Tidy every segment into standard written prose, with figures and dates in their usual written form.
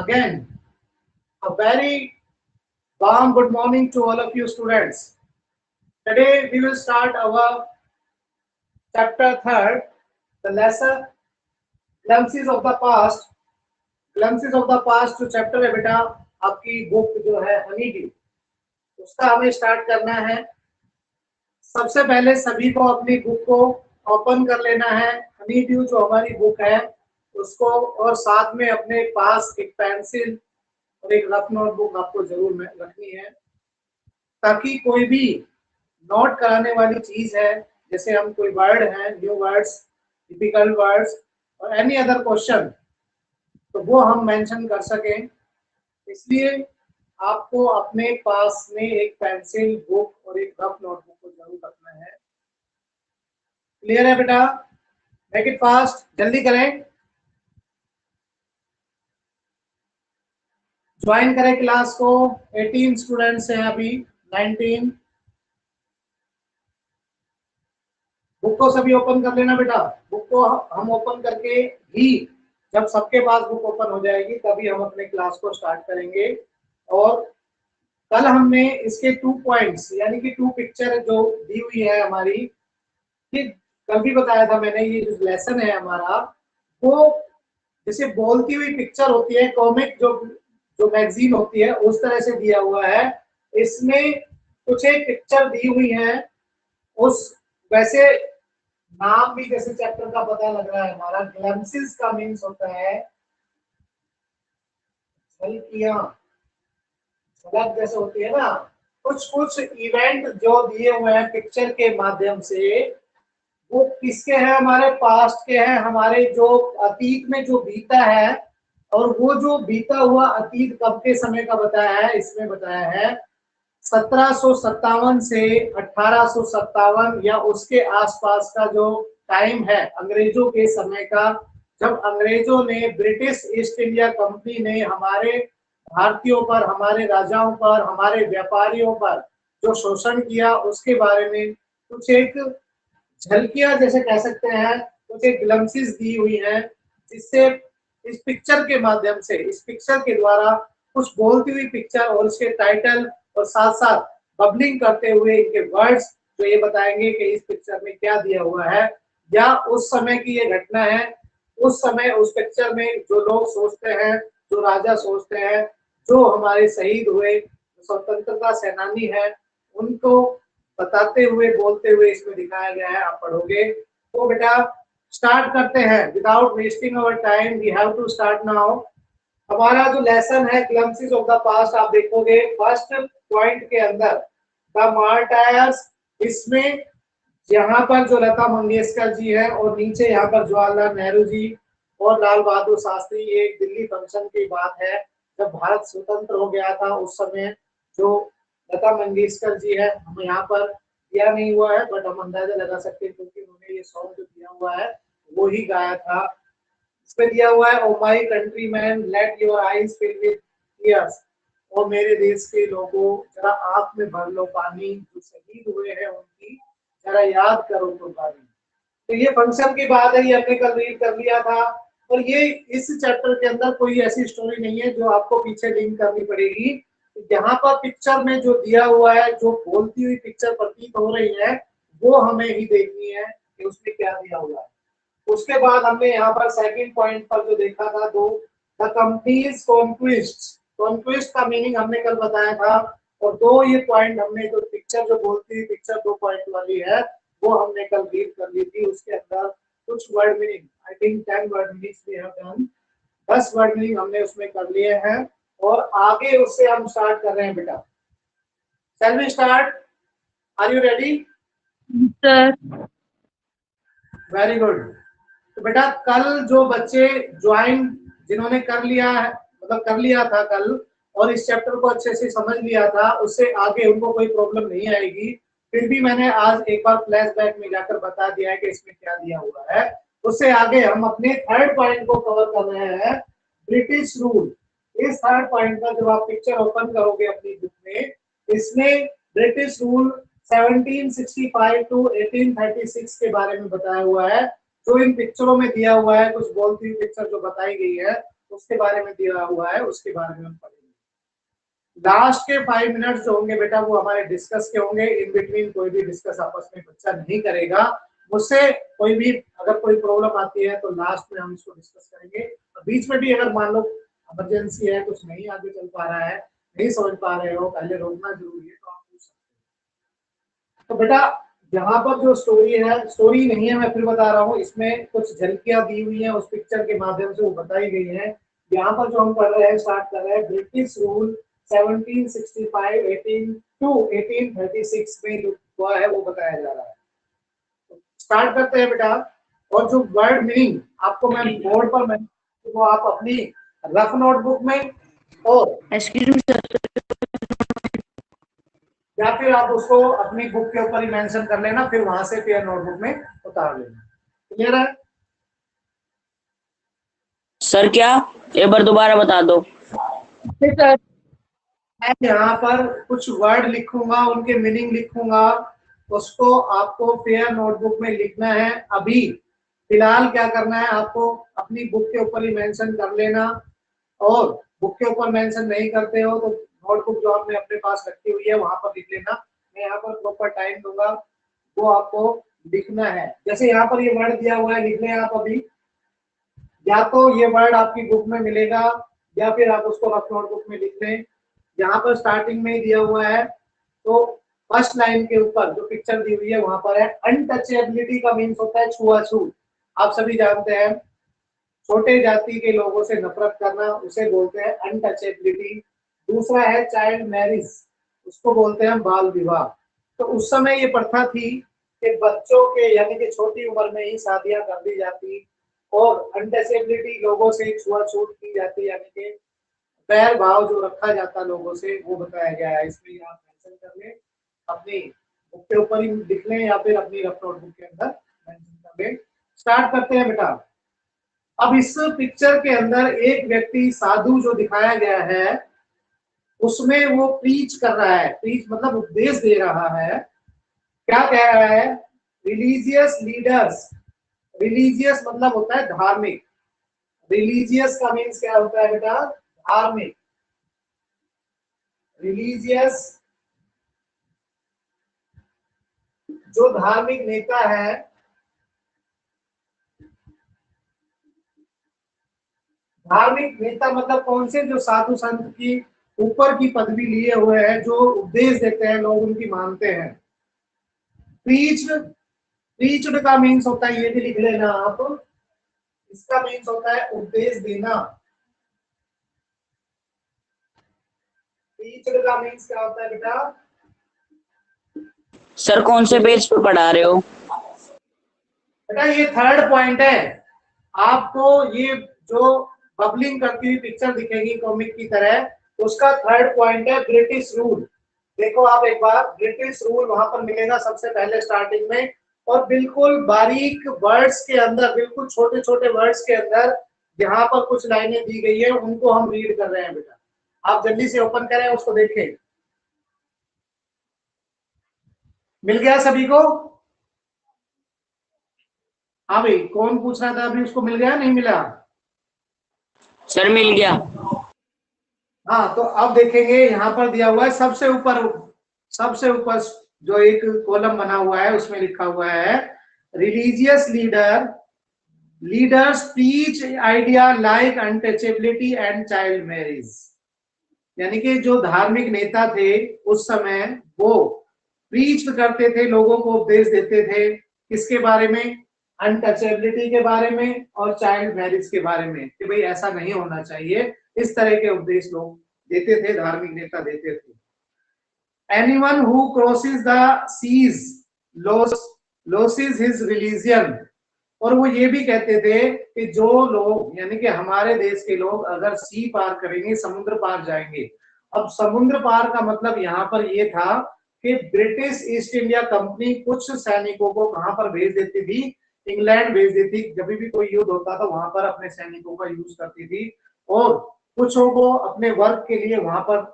Again, a very warm good morning to all of you students. Today we will start our chapter 3rd, the lesson Glimpses of the Past. Glimpses of the Past जो chapter है बेटा आपकी book जो है Honey due, उसका हमें start करना है। सबसे पहले सभी को अपनी बुक को ओपन कर लेना है, हनी ड्यू जो हमारी बुक है उसको, और साथ में अपने पास एक पेंसिल और एक रफ नोटबुक आपको जरूर रखनी है, ताकि कोई भी नोट कराने वाली चीज है, जैसे हम कोई वर्ड है, न्यू वर्ड्स, डिफिकल्ट वर्ड्स और एनी अदर क्वेश्चन, तो वो हम मेंशन कर सकें। इसलिए आपको अपने पास में एक पेंसिल, बुक और एक रफ नोटबुक को जरूर रखना है। क्लियर है बेटा? मेक इट फास्ट, जल्दी करें। ज्वाइन करें क्लास को। 18 स्टूडेंट्स हैं अभी, 19। बुक को सभी ओपन कर लेना बेटा। बुक को हम ओपन करके ही, जब सबके पास बुक ओपन हो जाएगी तभी हम अपने क्लास को स्टार्ट करेंगे। और कल हमने इसके 2 पॉइंट्स यानी कि 2 पिक्चर जो दी हुई है हमारी, ये कल भी बताया था मैंने, ये जो लेसन है हमारा वो जैसे बोलती हुई पिक्चर होती है, कॉमिक जो मैगजीन होती है उस तरह से दिया हुआ है। इसमें कुछ एक पिक्चर दी हुई है, उस वैसे नाम भी जैसे चैप्टर का पता लग रहा है हमारा, ग्लिम्पसेस का मीन्स होता है झलकियां, झलक जैसे होती है ना, कुछ इवेंट जो दिए हुए हैं पिक्चर के माध्यम से, वो किसके हैं? हमारे पास्ट के हैं, हमारे जो अतीत में जो बीता है। और वो जो बीता हुआ अतीत कब के समय का बताया है, इसमें बताया है 1757 से 1857 या उसके आसपास का जो टाइम है अंग्रेजों के समय का, जब अंग्रेजों ने, ब्रिटिश ईस्ट इंडिया कंपनी ने हमारे भारतीयों पर, हमारे राजाओं पर, हमारे व्यापारियों पर जो शोषण किया, उसके बारे में कुछ एक झलकियां जैसे कह सकते हैं, कुछ एक ग्लिम्पसेस दी हुई हैं, जिससे इस पिक्चर के माध्यम से, इस पिक्चर के द्वारा कुछ बोलती हुई पिक्चर और उसके टाइटल और साथ साथ बबलिंग करते हुए इनके वर्ड्स जो ये बताएंगे कि इस पिक्चर में क्या दिया हुआ है, या उस समय की ये घटना है, उस समय उस पिक्चर में जो लोग सोचते हैं, जो राजा सोचते हैं, जो हमारे शहीद हुए स्वतंत्रता सेनानी है, उनको बताते हुए, बोलते हुए इसमें दिखाया गया है, आप पढ़ोगे। तो बेटा स्टार्ट करते हैं, without wasting our time, we have to start now. हमारा जो लेसन है ग्लिम्पसेस ऑफ द पास्ट, आप देखोगे फर्स्ट पॉइंट के अंदर द मार्टायर्स, इसमें यहाँ पर जो लता मंगेशकर जी है और नीचे यहाँ पर जवाहरलाल नेहरू जी और लाल बहादुर शास्त्री, ये एक दिल्ली फंक्शन की बात है जब भारत स्वतंत्र हो गया था, उस समय जो लता मंगेशकर जी है, हमें यहाँ पर दिया नहीं हुआ है बट हम अंदाजा लगा सकते हैं क्योंकि उन्होंने ये सॉन्ग जो दिया हुआ है वो ही गाया था। इसमें दिया हुआ है, O my countryman let your eyes fill with tears, और मेरे देश के लोगों जरा आंख में भर लो पानी, जो शहीद हुए हैं उनकी जरा याद करो कुर्बानी। तो ये फंक्शन की बात है, ये हमने कल रीड कर लिया था। और ये इस चैप्टर के अंदर कोई ऐसी स्टोरी नहीं है जो आपको पीछे लिंक करनी पड़ेगी। यहाँ पर पिक्चर में जो दिया हुआ है, जो बोलती हुई पिक्चर प्रतीत हो रही है, वो हमें ही देखनी है कि उसमें क्या दिया हुआ है। उसके बाद हमने यहाँ पर सेकंड पॉइंट पर जो देखा था, द कंपनीज कॉन्क्विस्ट, कॉन्क्विस्ट का मीनिंग हमने कल बताया था। और 2 ये पॉइंट हमने, जो पिक्चर जो बोलती हुई पिक्चर 2 पॉइंट वाली है, वो हमने कल रीड कर ली थी। उसके अंदर कुछ word meaning, I think 10 word meanings we have done, 10 word meaning हमने उसमें कर लिए हैं और आगे उससे हम स्टार्ट कर रहे हैं बेटा। Shall we start? Are you ready? Sir. Very good. तो बेटा कल जो बच्चे ज्वाइन, जिन्होंने कर लिया है, मतलब कर लिया था कल और इस चैप्टर को अच्छे से समझ लिया था, उससे आगे उनको कोई प्रॉब्लम नहीं आएगी। फिर भी मैंने आज एक बार फ्लैशबैक में जाकर बता दिया है कि इसमें क्या दिया हुआ है। उससे आगे हम अपने थर्ड पॉइंट को कवर कर रहे हैं, ब्रिटिश रूल। इस थर्ड पॉइंट का जब आप पिक्चर ओपन करोगे अपनी बुक में, इसमें ब्रिटिश रूल 1765 टू 1836 के बारे में बताया हुआ है। जो इन पिक्चरों में दिया हुआ है, कुछ बोलती हुई पिक्चर जो बताई गई है, उसके बारे में दिया हुआ है, उसके बारे में हम पढ़ेंगे। लास्ट के 5 मिनट जो होंगे बेटा वो हमारे डिस्कस के होंगे। इन बिटवीन कोई भी डिस्कस आपस में बच्चा नहीं करेगा। मुझसे कोई भी अगर कोई प्रॉब्लम आती है तो लास्ट में हम इसको डिस्कस करेंगे। बीच में भी अगर मान लो इमरजेंसी है, कुछ नहीं आगे चल पा रहा है, नहीं समझ पा रहे हो, पहले रोकना जरूरी है, तो आप पूछ सकते हो। तो बेटा यहाँ पर जो स्टोरी है, स्टोरी नहीं है, मैं फिर बता रहा हूँ, इसमें कुछ झलकियां दी हुई हैं उस पिक्चर के माध्यम से वो बताई गई है। यहाँ पर जो हम पढ़ रहे हैं, स्टार्ट कर रहे हैं, ब्रिटिश रूल 1765 18 टू 1836 में जो हुआ है वो बताया जा रहा है। स्टार्ट करते हैं बेटा। और जो वर्ड मीनिंग आपको मैं बोर्ड पर मैं वो आप अपनी रफ नोटबुक में और या फिर आप उसको अपनी बुक के ऊपर ही मेंशन कर लेना, फिर वहां से फिर नोटबुक में उतार लेना। क्लियर है सर? क्या एक बार दोबारा बता दो। ठीक है, मैं यहाँ पर कुछ वर्ड लिखूंगा, उनके मीनिंग लिखूंगा, उसको आपको फेयर नोटबुक में लिखना है। अभी फिलहाल क्या करना है, आपको अपनी बुक के ऊपर ही मेंशन कर लेना, और बुक के ऊपर मेंशन नहीं करते हो तो नोटबुक जो आपने अपने पास रखी हुई है वहां पर लिख लेना। मैं यहाँ पर प्रॉपर टाइम दूंगा, वो आपको लिखना है। जैसे यहाँ पर ये वर्ड दिया हुआ है, लिख लें आप अभी। या तो ये वर्ड आपकी बुक में मिलेगा या फिर आप उसको रफ नोटबुक में लिख लें। यहाँ पर स्टार्टिंग में ही दिया हुआ है, तो फर्स्ट लाइन के ऊपर जो पिक्चर दी हुई है वहां पर है अनटचेबिलिटी का मीन्स होता है छुआछूत। आप सभी जानते हैं, छोटे जाति के लोगों से नफरत करना उसे बोलते हैं अनटचेबिलिटी। दूसरा है चाइल्ड मैरिज, उसको बोलते हैं बाल विवाह। तो उस समय ये प्रथा थी कि बच्चों के यानी कि छोटी उम्र में ही शादियां कर दी जाती और अनटचेबिलिटी लोगों से छुआछूत की जाती, यानी कि बैर भाव जो रखा जाता लोगों से, वो बताया गया है। इसमें आप मेंशन कर लें, अपनी बुक के ऊपर ही लिख लें या फिर अपनी रफ नोटबुक के अंदर मेंशन कर लें। स्टार्ट करते हैं बेटा। अब इस पिक्चर के अंदर एक व्यक्ति साधु जो दिखाया गया है उसमें वो प्रीच कर रहा है। प्रीच मतलब उपदेश दे रहा है। क्या कह रहा है? रिलीजियस लीडर्स, रिलीजियस मतलब होता है धार्मिक, रिलीजियस का मीन्स क्या होता है बेटा? धार्मिक। रिलीजियस जो धार्मिक नेता है, धार्मिक नेता मतलब कौन से? जो साधु संत की ऊपर की पदवी लिए हुए हैं, जो उपदेश देते हैं, लोग उनकी मानते हैं। प्रीच, प्रीच्ड का मीन्स होता है, ये भी लिख लेना आप, इसका मीन्स होता है उपदेश देना। प्रीच्ड का मीन्स क्या होता है बेटा? सर कौन से पेज पे पढ़ा रहे हो? बेटा ये थर्ड पॉइंट है। आपको ये जो बबलिंग करती हुई पिक्चर दिखेगी कॉमिक की तरह, उसका थर्ड पॉइंट है ब्रिटिश रूल। देखो आप एक बार, ब्रिटिश रूल वहां पर मिलेगा सबसे पहले स्टार्टिंग में, और बिल्कुल बारीक वर्ड्स के अंदर, बिल्कुल छोटे छोटे वर्ड्स के अंदर यहाँ पर कुछ लाइनें दी गई है, उनको हम रीड कर रहे हैं बेटा। आप जल्दी से ओपन करें, उसको देखें। मिल गया सभी को? हाँ भाई, कौन पूछ रहा था अभी? उसको मिल गया नहीं मिला? सर मिल गया। हाँ, तो अब देखेंगे यहाँ पर दिया हुआ है सबसे ऊपर, सबसे ऊपर जो एक कॉलम बना हुआ है उसमें लिखा हुआ है religious leader, leaders teach idea like untouchability and child marriage. यानी कि जो धार्मिक नेता थे उस समय, वो प्रीच करते थे, लोगों को उपदेश देते थे, किसके बारे में? अनटचेबिलिटी के बारे में और चाइल्ड मैरिज के बारे में, कि भाई ऐसा नहीं होना चाहिए। इस तरह के उपदेश लोग देते थे, धार्मिक नेता देते थे। Anyone who crosses the seas loses his religion। और वो ये भी कहते थे कि जो लोग यानी कि हमारे देश के लोग अगर सी पार करेंगे, समुद्र पार जाएंगे। अब समुद्र पार का मतलब यहाँ पर ये था कि ब्रिटिश ईस्ट इंडिया कंपनी कुछ सैनिकों को कहां पर भेज देती थी? इंग्लैंड भेज देती। जब भी कोई युद्ध होता था वहां पर अपने सैनिकों का यूज करती थी, और कुछों को अपने वर्क के लिए वहां पर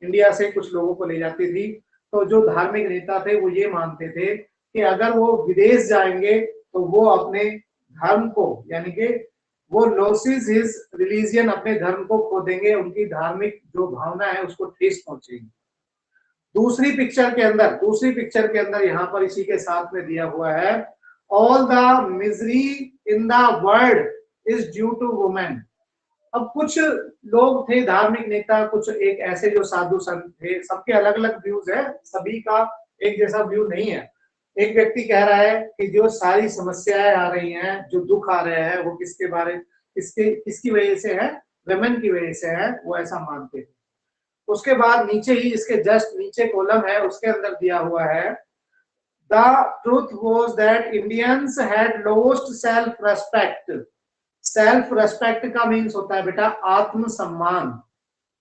इंडिया से कुछ लोगों को ले जाती थी। तो जो धार्मिक नेता थे वो ये मानते थे कि अगर वो विदेश जाएंगे तो वो अपने धर्म को, यानी कि वो loses his religion, अपने धर्म को खो देंगे, उनकी धार्मिक जो भावना है उसको ठेस पहुंचेगी। दूसरी पिक्चर के अंदर यहाँ पर इसी के साथ में दिया हुआ है, all the misery in the world is due to women. अब कुछ लोग थे धार्मिक नेता, कुछ एक ऐसे जो साधु संत थे, सबके अलग अलग व्यूज है, सभी का एक जैसा व्यू नहीं है। एक व्यक्ति कह रहा है कि जो सारी समस्याएं आ रही हैं, जो दुख आ रहे हैं, वो किसकी वजह से है, वुमेन की वजह से है, वो ऐसा मानते थे। उसके बाद नीचे ही इसके जस्ट नीचे कॉलम है, उसके अंदर दिया हुआ है, the truth was that Indians had lost self respect. Self respect का मीन्स होता है बेटा आत्मसम्मान।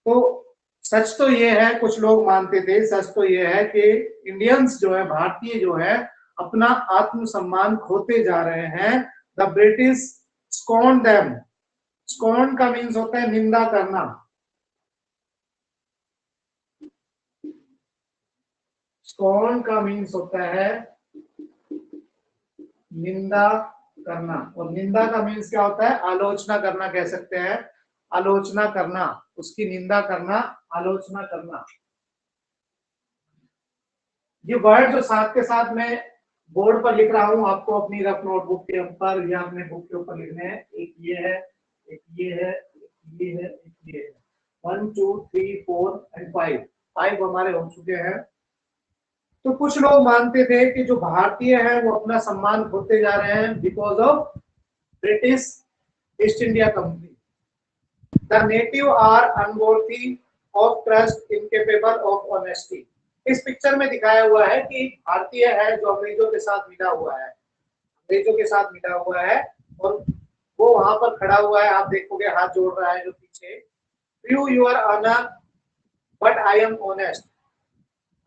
तो सच तो ये है, कुछ लोग मानते थे, सच तो ये है कि इंडियंस जो है, भारतीय जो है, अपना आत्मसम्मान खोते जा रहे हैं। The British scorn them. Scorn का मीन्स होता है निंदा करना। स्कॉन का मीन्स होता है निंदा करना, और निंदा का मीन्स क्या होता है, आलोचना करना कह सकते हैं, आलोचना करना, उसकी निंदा करना, आलोचना करना। ये वर्ड जो साथ के साथ मैं बोर्ड पर लिख रहा हूं, आपको अपनी रफ नोटबुक के ऊपर या अपने बुक के ऊपर लिखने हैं। एक ये है, एक ये है, एक ये है, एक ये है। 1 2 3 4 एंड 5 हमारे हो चुके हैं। तो कुछ लोग मानते थे कि जो भारतीय है वो अपना सम्मान खोते जा रहे हैं because of British East India Company. The native are unworthy of trust, incapable of honesty. इस पिक्चर में दिखाया हुआ है कि भारतीय है जो अंग्रेजों के साथ मिला हुआ है, अंग्रेजों के साथ मिला हुआ है, और वो वहां पर खड़ा हुआ है, आप देखोगे हाथ जोड़ रहा है जो पीछे, prove your honour but I am honest.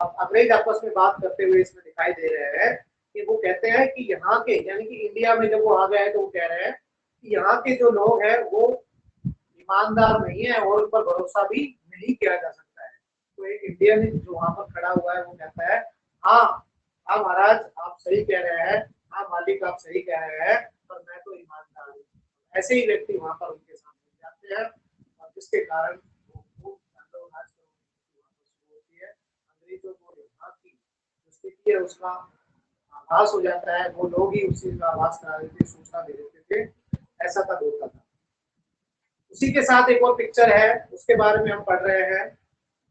अब अंग्रेज आपस में बात करते हुए इसमें दिखाई दे रहे हैं कि वो कहते हैं कि यहाँ के, यानी कि इंडिया में जब वो आ गए तो वो कह रहे हैं कि यहाँ के जो लोग हैं वो ईमानदार नहीं है और उन पर भरोसा भी नहीं किया जा सकता है। तो एक इंडियन जो वहां पर खड़ा हुआ है वो कहता है, हाँ हाँ महाराज आप सही कह रहे हैं, हाँ मालिक आप सही कह रहे हैं, पर मैं तो ईमानदार हूँ। ऐसे ही व्यक्ति वहां पर उनके सामने जाते हैं, और जिसके कारण अंग्रेजों को यहाँ की जो स्थिति है उसका आभास हो जाता है। वो लोग ही उस चीज का आभास करा देते, सूचना दे देते थे, ऐसा तब होता था। उसी के साथ एक और पिक्चर है, उसके बारे में हम पढ़ रहे हैं,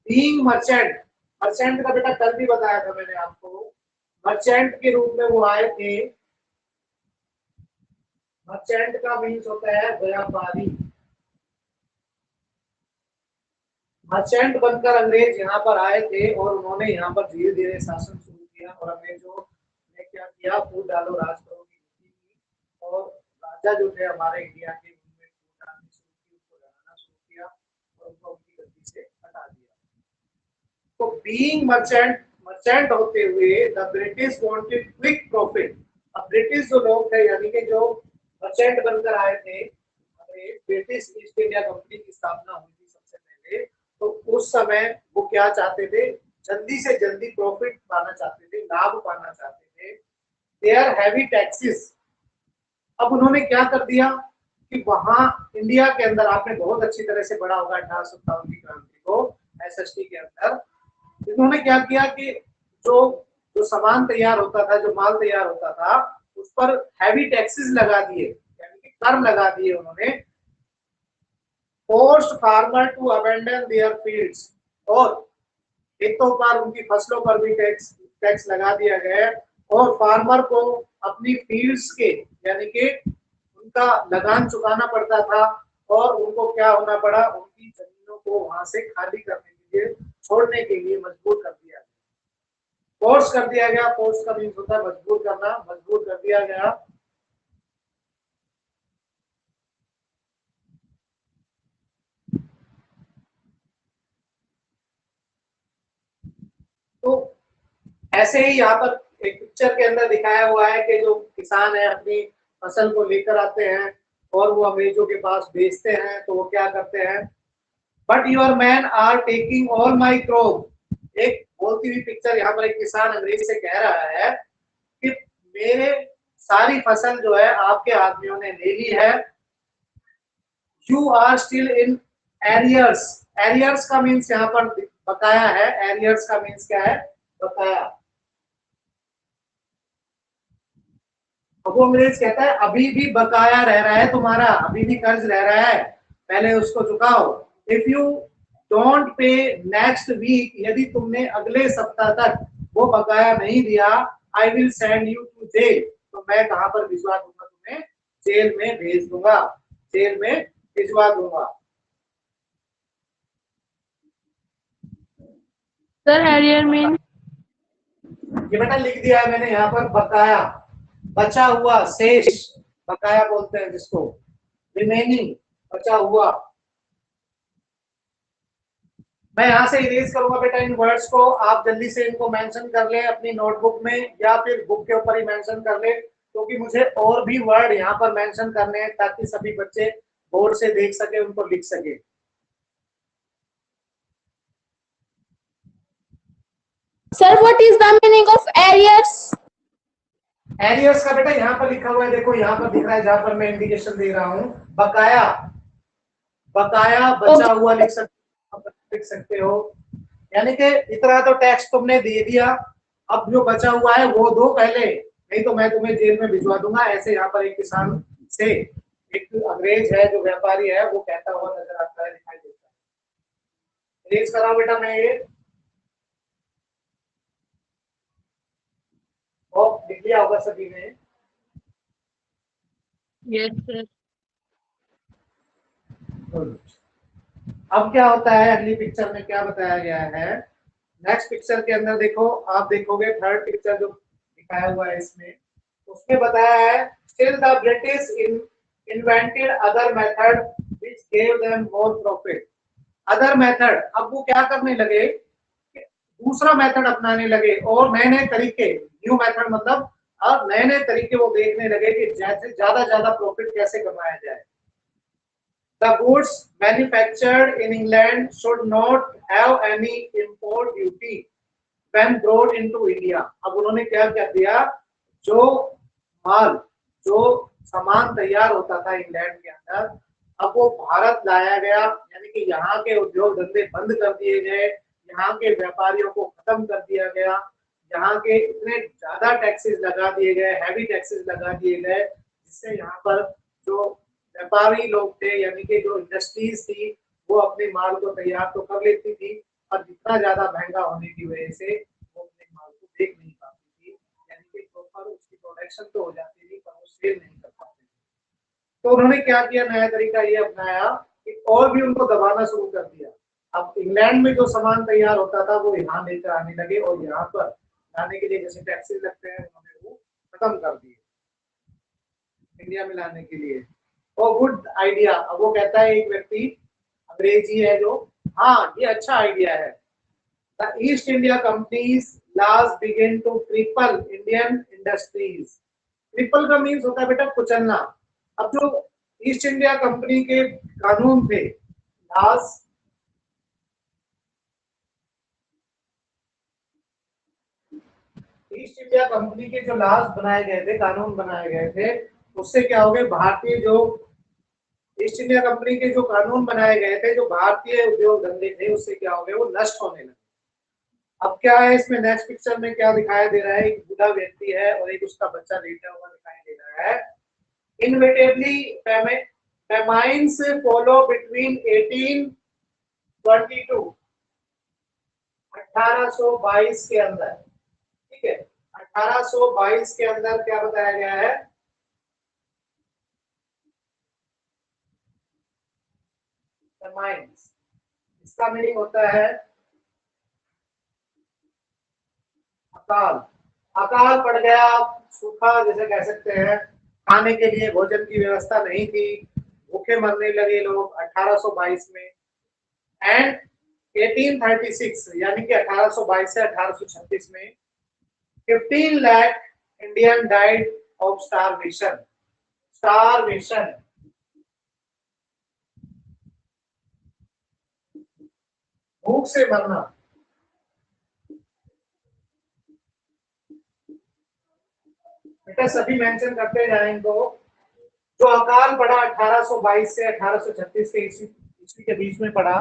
बीइंग मर्चेंट। मर्चेंट का बेटा कल भी बताया था मैंने आपको, मर्चेंट के रूप में वो आए थे। मर्चेंट का मीन्स होता है व्यापारी। मर्चेंट बनकर अंग्रेज यहाँ पर आए थे और उन्होंने यहाँ पर धीरे धीरे शासन शुरू किया, और अंग्रेजों ने क्या किया, फूट डालो राज करो की नीति की, और राजा जो थे हमारे इंडिया के, उनमें फूट डालनी शुरू की, उसको डराना शुरू किया और उनको उनकी गद्दी से हटा दिया। तो बीइंग मर्चेंट होते हुए the British wanted quick profit. अब ब्रिटिश जो लोग थे, यानी कि जो मर्चेंट बनकर आए थे, ब्रिटिश ईस्ट इंडिया कंपनी की स्थापना हुई थी सबसे पहले, तो उस समय वो क्या चाहते थे, जल्दी से जल्दी प्रॉफिट पाना चाहते थे, लाभ पाना चाहते थे। Their heavy taxes. अब उन्होंने क्या कर दिया कि वहां इंडिया के अंदर, आपने बहुत अच्छी तरह से पढ़ा होगा 1857 की क्रांति को, एसएसटी के अंदर इन्होंने क्या किया कि जो जो सामान तैयार होता था, जो माल तैयार होता था, उस पर हैवी टैक्सेस लगा दिए, यानी कि कर लगा दिए उन्होंने। Forced farmer to abandon their fields, और खेतों पर, उनकी फसलों पर भी टैक्स लगा दिया गया, और फार्मर को अपनी फील्ड्स के, यानी कि उनका लगान चुकाना पड़ता था, और उनको क्या होना पड़ा, उनकी जमीनों को वहां से खाली करने के लिए, छोड़ने के लिए मजबूर कर दिया गया, फोर्स कर दिया गया। फोर्स का मीन्स होता है मजबूर करना, मजबूर कर दिया गया। तो ऐसे ही यहाँ पर एक पिक्चर के अंदर दिखाया हुआ है कि जो किसान है अपनी फसल को लेकर आते हैं और वो अंग्रेजों के पास बेचते हैं, तो वो क्या करते हैं, but your man are taking all my crop. एक बोलती हुई पिक्चर, यहाँ पर एक किसान अंग्रेज से कह रहा है कि मेरे सारी फसल जो है आपके आदमियों ने ले ली है, you are still in arrears. Arrears का मीन्स यहाँ पर बकाया है, एरियर्स का मीन्स क्या है, बकाया। अब वो अंग्रेज कहता है अभी भी बकाया रह रहा है तुम्हारा, अभी भी कर्ज रह रहा है, पहले उसको चुकाओ। If you don't pay next week, यदि तुमने अगले सप्ताह तक वो बकाया नहीं दिया, I will send you to jail, तो मैं कहां पर भिजवा दूंगा तुम्हें, जेल में भेज दूंगा, जेल में भिजवा दूंगा। Sir arrear mean? ये बेटा लिख दिया है मैंने यहाँ पर, बकाया, बचा हुआ, शेष, बकाया बोलते हैं जिसको, रिमेनिंग, बचा हुआ। मैं यहाँ से इरेज करूंगा बेटा इन वर्ड्स को, आप जल्दी से इनको मेंशन कर ले अपनी नोटबुक में या फिर बुक के ऊपर ही मेंशन कर ले, क्योंकि मुझे और भी वर्ड यहाँ पर मेंशन करने हैं ताकि सभी बच्चे बोर्ड से देख सके, उनको लिख सके। Sir what is the meaning of arrears? Arrears का बेटा यहाँ पर लिखा हुआ है, देखो यहाँ पर दिख रहा है जहां पर मैं इंडिकेशन दे रहा हूँ, बकाया, बकाया, बचा हुआ लिख सकते हो। यानी कि इतना तो टैक्स तुमने दे दिया, अब जो बचा हुआ है वो दो पहले, नहीं तो मैं तुम्हें जेल में भिजवा दूंगा। ऐसे यहाँ पर एक किसान से एक अंग्रेज है जो व्यापारी है वो कहता हुआ नजर आता है, दिखाई देता है। इरेज कराओ बेटा मैं ये, और लिख लिया होगा सभी ने। Yes sir. अब क्या होता है, अगली पिक्चर में क्या बताया गया है, नेक्स्ट पिक्चर के अंदर देखो, आप देखोगे थर्ड पिक्चर जो दिखाया हुआ है इसमें, उसमें बताया है still the British invented other method which gave them more profit. Other method, अब वो क्या करने लगे, दूसरा मेथड अपनाने लगे और नए नए तरीके, न्यू मेथड मतलब अब नए नए तरीके वो देखने लगे कि जैसे ज्यादा प्रॉफिट कैसे कमाया जाए। The goods manufactured in England should not have any import duty when brought into India। अब उन्होंने क्या कर दिया, जो माल, जो सामान तैयार होता था इंग्लैंड के अंदर, अब वो भारत लाया गया, यानी कि यहाँ के उद्योग धंधे बंद कर दिए गए, यहाँ के व्यापारियों को खत्म कर दिया गया, यहाँ के इतने ज्यादा टैक्सेस लगा दिए गए, हैवी टैक्सेस लगा दिए गए, जिससे यहाँ पर जो व्यापारी लोग थे, यानी कि जो इंडस्ट्रीज थी, वो अपने माल को तैयार तो कर लेती थी, और जितना ज्यादा महंगा होने की वजह से वो अपने माल को बेच नहीं पाती थी, यानी कि प्रॉपर उसकी प्रोडक्शन तो हो जाती थी पर वो सेल नहीं कर पाते थे। तो उन्होंने क्या किया, नया तरीका ये अपनाया कि और भी उनको दबाना शुरू कर दिया। अब इंग्लैंड में जो सामान तैयार होता था वो यहाँ लेकर आने लगे, और यहाँ पर लाने के लिए जैसे टैक्सेस लगते हैं उन्होंने वो खत्म कर दिए इंडिया में लाने के लिए। ओ गुड आइडिया, अब वो कहता है एक व्यक्ति अंग्रेजी है जो, हाँ ये अच्छा आइडिया है। The East India Company's laws begin to cripple Indian industries. Cripple का मीन्स होता है बेटा कुचलना। अब जो ईस्ट इंडिया कंपनी के कानून थे, लाज, ईस्ट इंडिया कंपनी के जो लाज बनाए गए थे, कानून बनाए गए थे, उससे क्या हो गए, भारतीय जो ईस्ट इंडिया कंपनी के जो कानून बनाए गए थे, जो भारतीय उद्योग धंधे थे, उससे क्या हो गए, वो नष्ट होने लगे। अब क्या है इसमें नेक्स्ट पिक्चर में क्या दिखाई दे रहा है, एक बूढ़ा व्यक्ति है और एक उसका बच्चा लेटा हुआ दिखाई दे रहा है। इनविटेबली famines follow between 1822 1822 के अंदर, ठीक है, 1822 के अंदर क्या बताया गया है, famines, इसका मीनिंग होता है अकाल। अकाल पड़ गया, सूखा जैसे कह सकते हैं, खाने के लिए भोजन की व्यवस्था नहीं थी, भूखे मरने लगे लोग 1822 में। एंड 1836 यानी कि 1822 से 1836 में 15 lakh Indian died of starvation. Starvation, भूख से मरना। बेटा सभी मेंशन करते जाएं इनको, जो अकाल पड़ा 1822 से 1836 के ईस्वी के बीच में पड़ा।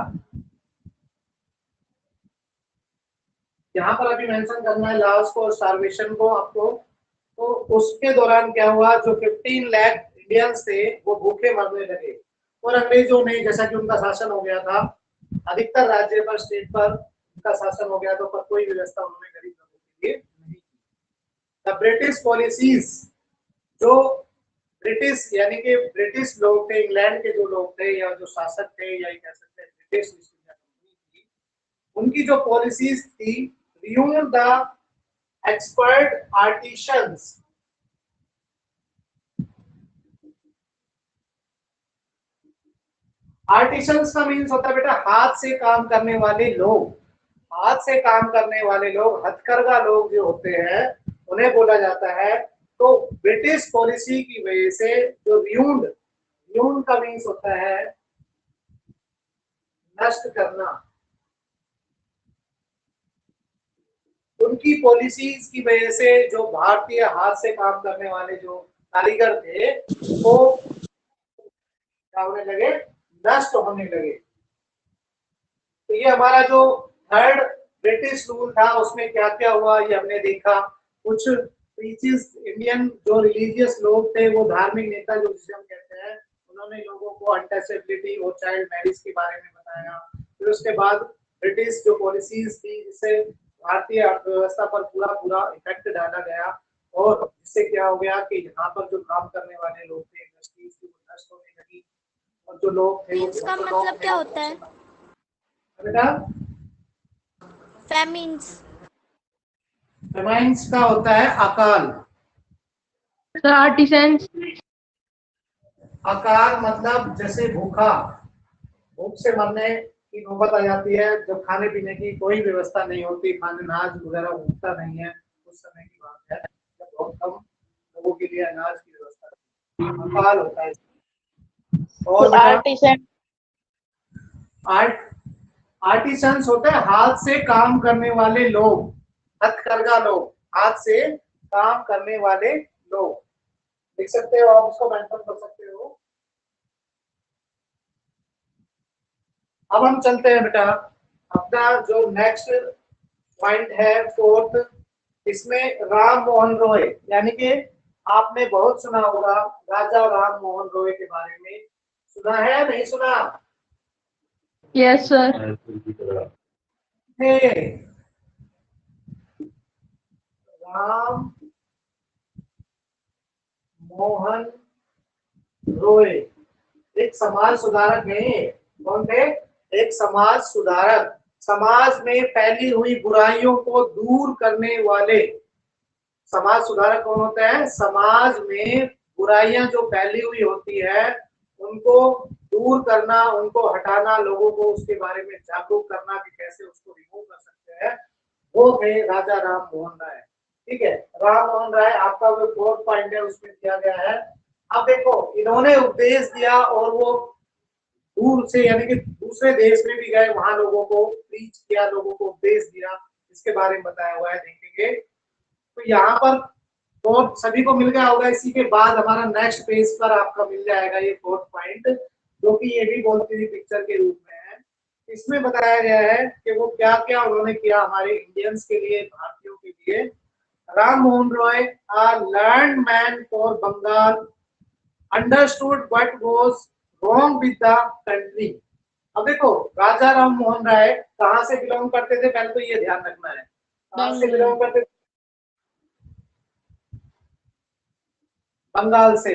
यहाँ पर अभी मेंशन करना है लाओस को और स्टारवेशन को आपको। तो उसके दौरान क्या हुआ, जो 15 लाख इंडियंस थे वो भूखे मरने लगे और अंग्रेजों ने, जैसा कि उनका शासन हो गया था, अधिकतर राज्य पर, स्टेट पर उनका शासन हो गया था, पर कोई व्यवस्था उन्होंने गरीब लोगों के लिए नहीं की। द ब्रिटिश पॉलिसीज, जो ब्रिटिश यानी कि ब्रिटिश लोग थे, इंग्लैंड के जो लोग थे या जो शासक थे, या कह सकते हैं ब्रिटिश ईस्ट इंडिया कंपनी थी, उनकी जो पॉलिसीज थी, ruin the expert artisans. Artisans का मीन्स होता है बेटा हाथ से काम करने वाले लोग। हाथ से काम करने वाले लोग, हथकरघा लोग जो होते हैं, उन्हें बोला जाता है। तो ब्रिटिश पॉलिसी की वजह से जो रियून्ड, रियून्ड का मीन्स होता है नष्ट करना, उनकी पॉलिसीज की वजह से जो भारतीय हाथ से काम करने वाले जो कारीगर थे वो क्या होने लगे, नष्ट होने लगे। तो ये हमारा जो थर्ड ब्रिटिश रूल था उसमें क्या क्या हुआ ये हमने देखा। कुछ प्रीचिज इंडियन जो रिलीजियस लोग थे, वो धार्मिक नेता जो जिसे हम कहते हैं, उन्होंने लोगों को अनटचेबिलिटी और चाइल्ड मैरिज के बारे में बताया। फिर उसके बाद ब्रिटिश जो पॉलिसीज थी, जिससे भारतीय अर्थव्यवस्था पर पूरा पूरा इफेक्ट डाला गया, और जिससे क्या हो गया कि यहाँ पर जो काम करने वाले लोग थे, इंडस्ट्रीज थी, वो नष्ट होने लगी, और जो लोग थे वो इसका मतलब क्या होता है? बेटा फेमिन्स। फेमाइन्स का होता है अकाल। Sir artisans. अकाल मतलब जैसे भूखा, भूख से मरने की नौबत आ जाती है, जब खाने पीने की कोई व्यवस्था नहीं होती, खाने अनाज वगैरह उगता नहीं है, उस समय की बात है जब बहुत कम लोगों के लिए अनाज की व्यवस्था, अकाल होता है। और आर्टिसन। आर्ट आर्टिसंस होते हैं हाथ से काम करने वाले लोग, हथकरघा लोग, हाथ से काम करने वाले लोग। लिख सकते हो आप, उसको मेंशन कर सकते हो। अब हम चलते हैं बेटा अपना जो नेक्स्ट पॉइंट है, फोर्थ। इसमें राम मोहन रॉय, यानी कि आपने बहुत सुना होगा राजा राम मोहन रॉय के बारे में, सुना है या नहीं सुना? Yes sir. थे राम मोहन रॉय एक समाज सुधारक है। कौन थे? एक समाज सुधारक, समाज में फैली हुई बुराइयों को दूर करने वाले। समाज सुधारक कौन होता है? समाज में बुराइयां जो फैली हुई होती है उनको दूर करना, उनको हटाना, लोगों को उसके बारे में जागरूक करना कि कैसे उसको रिमूव कर सकते हैं, वो थे राजा राम मोहन राय। ठीक है, राम मोहन राय आपका वो फोर्थ पॉइंट है, उसमें दिया गया है। अब देखो, इन्होंने उपदेश दिया और वो दूर से यानी कि दूसरे देश में भी गए, वहां लोगों को प्रीच किया, लोगों को उपदेश दिया, इसके बारे में बताया हुआ है, देखेंगे। तो यहाँ पर फोर्थ सभी को मिल गया होगा। इसी के बाद हमारा नेक्स्ट पेज पर आपका मिल जाएगा ये फोर्थ पॉइंट, जो कि ये भी बोलती थी पिक्चर के रूप में है। इसमें बताया गया है कि वो क्या क्या उन्होंने किया हमारे इंडियंस के लिए, भारतीयों के लिए। Ram Mohan Roy, a learned man for Bengal, understood what was wrong with the country। अब देखो, राजा राम मोहन राय कहाँ से बिलोंग करते थे, पहले तो ये ध्यान रखना है, कहाँ से बिलोंग करते थे? बंगाल से।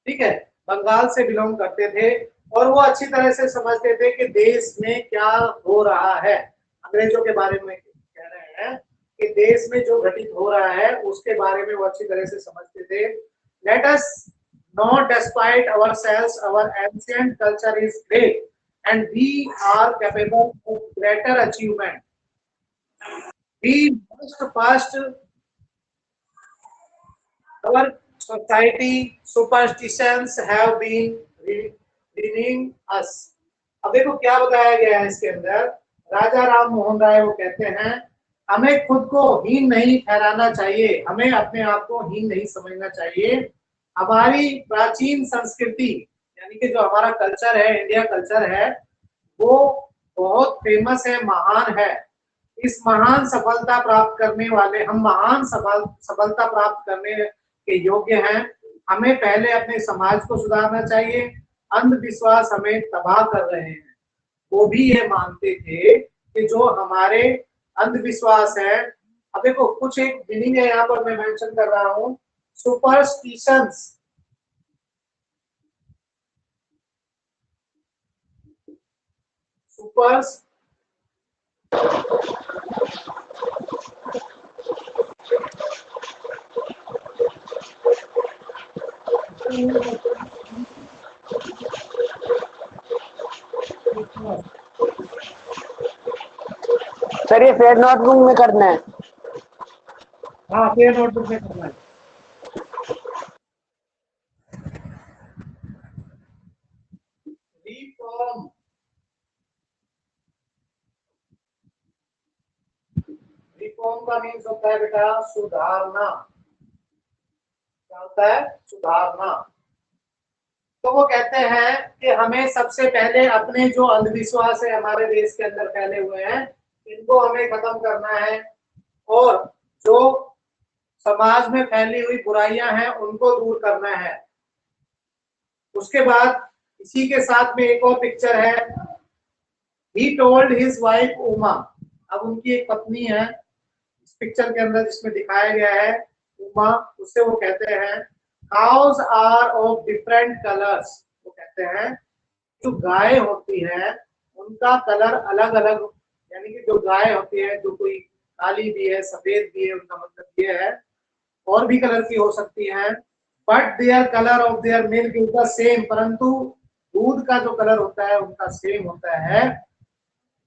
ठीक है, बंगाल से बिलोंग करते थे, और वो अच्छी तरह से समझते थे कि देश में क्या हो रहा है। अंग्रेजों के बारे में कह रहे हैं कि देश में जो घटित हो रहा है उसके बारे में वो अच्छी तरह से समझते थे। Let us not despise ourselves, our ancient culture is great and we are capable of greater achievement. We must first our society superstitions have been leading us। अब देखो क्या बताया गया है इसके अंदर। राजा राम मोहन राय वो कहते हैं हमें खुद को हीन नहीं ठहराना चाहिए, हमें अपने आप को हीन नहीं समझना चाहिए। हमारी प्राचीन संस्कृति यानी कि जो हमारा कल्चर है, इंडिया कल्चर है, वो बहुत फेमस है, महान है। इस महान सफलता प्राप्त करने वाले हम महान सफलता प्राप्त करने के योग्य हैं। हमें पहले अपने समाज को सुधारना चाहिए। अंधविश्वास हमें तबाह कर रहे हैं। वो भी ये मानते थे कि जो हमारे अंधविश्वास है, अब देखो कुछ एक मीनिंग है यहाँ पर मैं मेंशन कर रहा हूँ, सुपरस्टिशंस। सुपर्स सर ये फेयर नोटबुक में करना है। हाँ, फेयर नोटबुक में करना है। रिफॉर्म, रिफॉर्म का मीन्स होता है बेटा सुधारना। क्या होता है? सुधारना। तो वो कहते हैं कि हमें सबसे पहले अपने जो अंधविश्वास है हमारे देश के अंदर फैले हुए हैं, इनको हमें खत्म करना है, और जो समाज में फैली हुई बुराइयां हैं उनको दूर करना है। उसके बाद इसी के साथ में एक और पिक्चर है, he told his wife Uma. अब उनकी एक पत्नी है इस पिक्चर के अंदर जिसमें दिखाया गया है, उमा। उससे वो कहते हैं cows are of different colours. वो कहते हैं जो गाय होती है उनका कलर अलग अलग, यानी कि जो गाय होती है, जो कोई काली भी है, सफेद भी है, उनका मतलब ये है, और भी कलर की हो सकती हैं, but their colour of their milk is the same. परंतु दूध का जो कलर होता है उनका सेम होता है।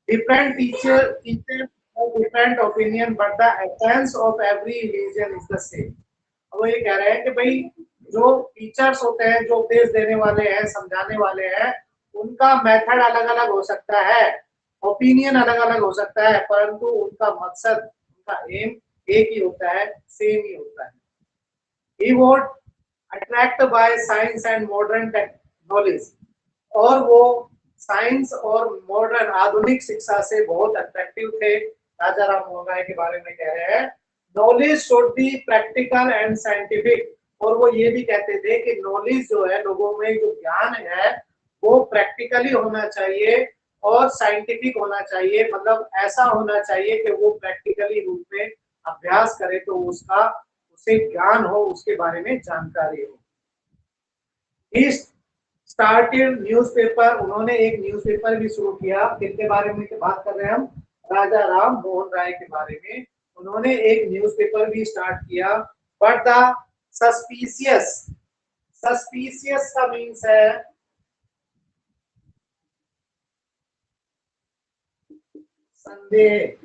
Different teacher different opinion but the essence of every religion is the same. अब वो ये कह रहे हैं कि भाई जो टीचर्स होते हैं, जो उपदेश देने वाले हैं, समझाने वाले हैं, उनका मेथड अलग अलग हो सकता है, ओपिनियन अलग अलग हो सकता है, परंतु उनका मकसद, उनका एम एक ही होता है, सेम ही होता है। He was attracted by science and modern knowledge, और वो साइंस और मॉडर्न आधुनिक शिक्षा से बहुत अट्रैक्टिव थे। राजा राम मोहन राय के बारे में कह रहे हैं knowledge should be practical and scientific. और वो ये भी कहते थे कि नॉलेज जो है, लोगों में जो ज्ञान है, वो प्रैक्टिकली होना चाहिए और साइंटिफिक होना चाहिए। मतलब ऐसा होना चाहिए कि वो प्रैक्टिकली रूप में अभ्यास करे तो उसका उसे ज्ञान हो, उसके बारे में जानकारी हो। स्टार्टेड न्यूज़पेपर, उन्होंने एक न्यूज़पेपर भी शुरू किया। किसके बारे में बात कर रहे हैं हम? राजा राम मोहन राय के बारे में। उन्होंने एक न्यूज़पेपर भी स्टार्ट किया। बट द सस्पिशियस, सस्पिशियस का मीन्स है संदेह।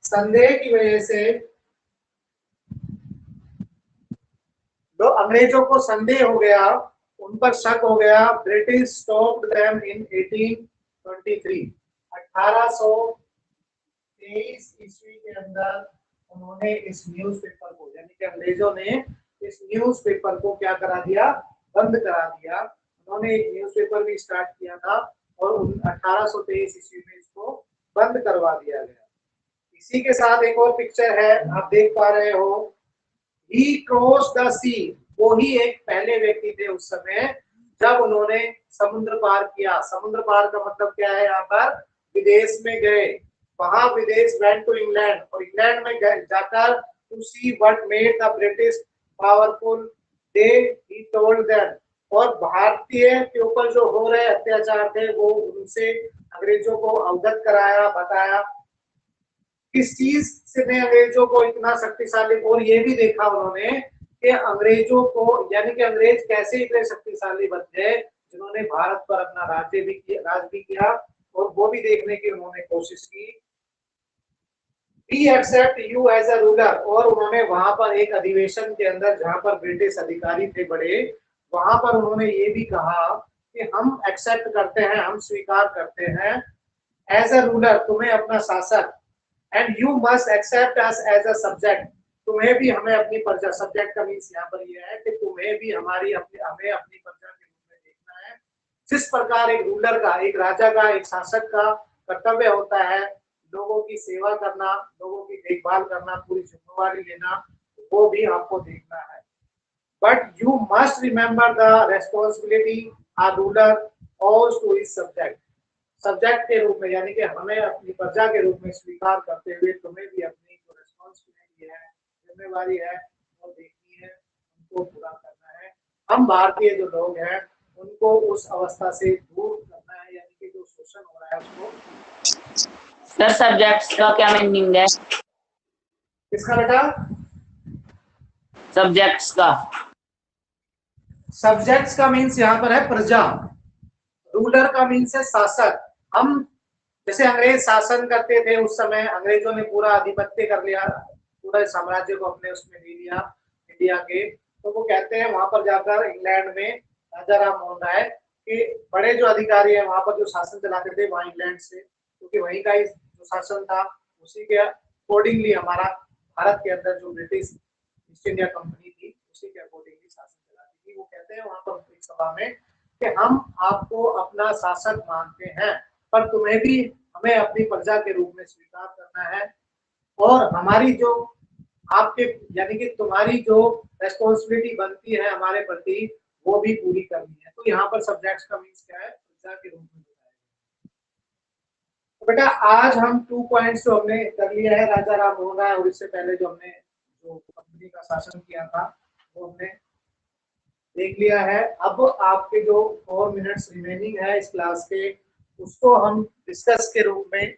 संदेह की वजह से, जो अंग्रेजों को संदेह हो गया, उन पर शक हो गया, ब्रिटिश स्टॉप्ड देम इन 1823। 1823 ईस्वी के अंदर उन्होंने इस न्यूज़पेपर को, यानी कि अंग्रेजों ने इस न्यूज़पेपर को क्या करा दिया? बंद करा दिया। उन्होंने एक न्यूज़पेपर भी स्टार्ट किया था और 1823 ईस्वी में इसको बंद करवा दिया गया। इसी के साथ एक और पिक्चर है, आप देख पा रहे हो, He crossed the sea। वो ही एक पहले व्यक्ति थे उस समय जब उन्होंने समुद्र पार किया। समुद्र पार का मतलब क्या है? यहाँ पर विदेश में गए। वहां विदेश वेंट टू इंग्लैंड, और इंग्लैंड में जाकर to see what made the British powerful they he told them. और भारतीय के ऊपर जो हो रहे अत्याचार थे वो उनसे अंग्रेजों को अवगत कराया, बताया किस चीज से ने अंग्रेजों को इतना शक्तिशाली। और ये भी देखा उन्होंने कि अंग्रेजों को, यानी कि अंग्रेज कैसे इतने शक्तिशाली बन गए, जिन्होंने भारत पर अपना राज भी किया, और वो भी देखने की उन्होंने कोशिश की। We accept you as a ruler। और उन्होंने वहां पर एक अधिवेशन के अंदर, जहां पर ब्रिटिश अधिकारी थे बड़े, वहां पर उन्होंने ये भी कहा कि हम एक्सेप्ट करते हैं, हम स्वीकार करते हैं एज अ रूलर, तुम्हें अपना शासक, and you must accept us as a subject. तुम्हें भी हमें अपनी प्रजा, सब्जेक्ट का मीन्स यहाँ पर यह है कि तुम्हें भी हमें अपनी प्रजा के रूप में देखना है। जिस प्रकार एक रूलर का, एक राजा का, एक शासक का कर्तव्य होता है लोगों की सेवा करना, लोगों की देखभाल करना, पूरी जिम्मेवारी लेना, वो भी आपको देखना है। But you must remember the responsibility a ruler और टू हिज सब्जेक्ट। सब्जेक्ट के रूप में यानी कि हमें अपनी प्रजा के रूप में स्वीकार करते हुए तुम्हें भी अपनी जो रेस्पॉन्सिबिलिटी है, जिम्मेवारी है, वो देखनी है, उनको पूरा करना है। हम भारतीय जो लोग हैं उनको उस अवस्था से दूर करना है, यानी कि जो शोषण हो रहा है उसको। सर सब्जेक्ट्स का क्या मीनिंग है? किसका बेटा? सब्जेक्ट्स का। सब्जेक्ट्स का मीन्स यहाँ पर है प्रजा, रूलर का मीन्स है शासक। हम जैसे अंग्रेज शासन करते थे उस समय अंग्रेजों ने पूरा आधिपत्य कर लिया, पूरे साम्राज्य को अपने उसमें ले लिया इंडिया के, तो वो कहते हैं वहां पर जाकर इंग्लैंड में राजा राम मोहन राय के बड़े जो अधिकारी हैं वहां पर जो शासन चलाते थे वहां इंग्लैंड से, क्योंकि वहीं का जो शासन था उसी के अकॉर्डिंगली हमारा भारत के अंदर जो ब्रिटिश ईस्ट इंडिया कंपनी थी उसी के अकॉर्डिंगली शासन चलाती थी। वो कहते हैं वहां पर एक सभा में कि हम आपको अपना शासक मानते हैं पर तुम्हें भी हमें अपनी प्रजा के रूप में स्वीकार करना है और हमारी जो आपके यानी कि तुम्हारी जो रेस्पॉन्सिबिलिटी बनती है हमारे प्रति वो भी पूरी करनी है। तो यहाँ पर सब्जेक्ट्स का मीन्स क्या है? प्रजा के रूप में बताया। तो बेटा आज हम 2 पॉइंट्स जो हमने कर लिया है राजा राम मोहन राय और इससे पहले जो हमने जो कंपनी का शासन किया था वो हमने देख लिया है। अब आपके जो 4 मिनट्स रिमेनिंग है इस क्लास के उसको हम डिस्कस के रूप में